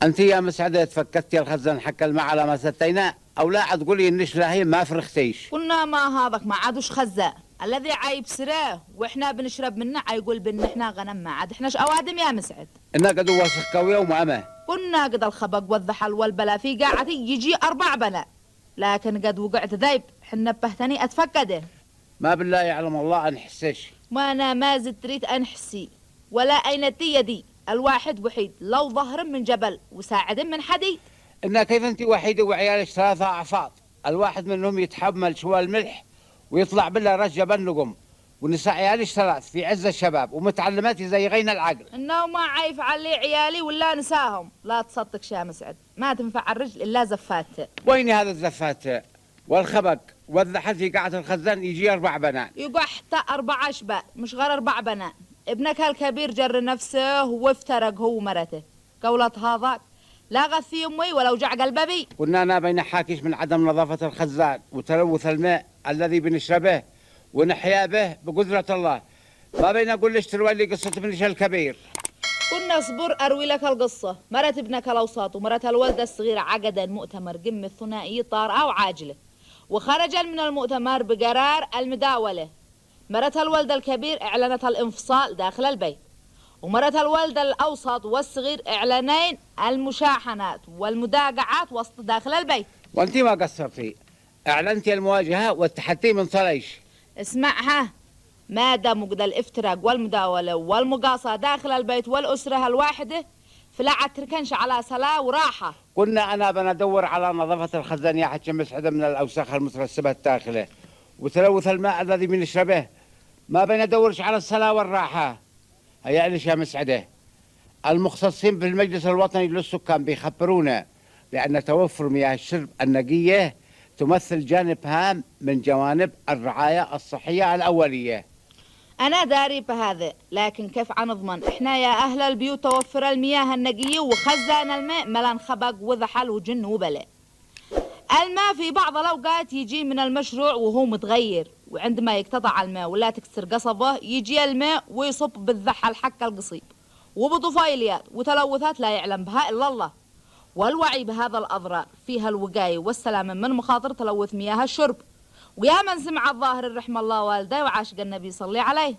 أنت يا مسعدة تفكتي الخزان حق الماء على ما ستينا، أو لا تقولي إنش لاهي ما فرختيش؟ قلنا ما هذاك ما عادوش خزان الذي عايب سراه واحنا بنشرب منه عيقول بان احنا غنم ما عاد احناش اوادم يا مسعد. إنها قد وسخ كوية ومأمه. كنا قد الخبق والذحل والبلا في قاعتي يجي 4 بنات، لكن قد وقعت ذيب حنا بهتني اتفكده. ما بالله يعلم الله أنحسش. ما انا ما زلت تريد انحسي ولا اينتي يدي، الواحد وحيد لو ظهر من جبل وساعد من حديد. إنها كيف أنت وحيدة وعيالك 3 أعفاض، الواحد منهم يتحمل شوال الملح ويطلع بالله رش جبل نقم، ونساء عيالك 3 في عز الشباب ومتعلمات زي غين العقل. انه ما عايف علي عيالي ولا نساهم. لا تصدق يا مسعد، ما تنفع الرجل الا زفاته. وين هذا الزفات والخبق والذحل في قاعة الخزان يجي 4 بنات؟ يقع حتى 4 أشبال مش غير 4 بنات. ابنك الكبير جر نفسه وافترق هو ومرته، قولت هذاك لا غثي أمي ولا وجع قلبي. قلنا أنا بين حاكيش من عدم نظافة الخزان وتلوث الماء الذي بنشربه ونحيا به بقدرة الله، ما بين أقول لك تروي لي قصة ابنك الكبير. كنا اصبر أروي لك القصة. مرت ابنك الأوساط ومرت الولدة الصغيرة عقدا مؤتمر قمة ثنائي طارئة وعاجلة، وخرج من المؤتمر بقرار المداولة. مرت الولد الكبير اعلنت الانفصال داخل البيت، ومرت الولد الاوسط والصغير اعلانين المشاحنات والمداقعات وسط داخل البيت. وانت ما قصرتي، اعلنتي المواجهه والتحدي من صليش. اسمعها، ما دام قد الافتراق والمداوله والمقاصه داخل البيت والاسره الواحده فلا عاد تركنش على صلاه وراحه. قلنا انا بندور على نظافه الخزان يا حج مسعده من الاوساخ المترسبه الداخله وتلوث الماء الذي بنشربه، ما بندورش على الصلاه والراحه. هيا ليش يا مسعده، المختصين في المجلس الوطني للسكان بيخبرونا بأن توفر مياه الشرب النقية تمثل جانب هام من جوانب الرعاية الصحية الأولية. أنا داري بهذا، لكن كيف نضمن إحنا يا أهل البيوت توفر المياه النقية وخزان الماء ملان خبق وذحل وجن وبلاء؟ الماء في بعض الأوقات يجي من المشروع وهو متغير، وعندما يقتطع الماء ولا تكسر قصبه يجي الماء ويصب بالذحل حق القصيب وبطفيليات وتلوثات لا يعلم بها إلا الله. والوعي بهذا الأضرار فيها الوقاية والسلامة من مخاطر تلوث مياه الشرب. ويا من سمع الظاهر رحم الله والديه وعاشق النبي صلى عليه.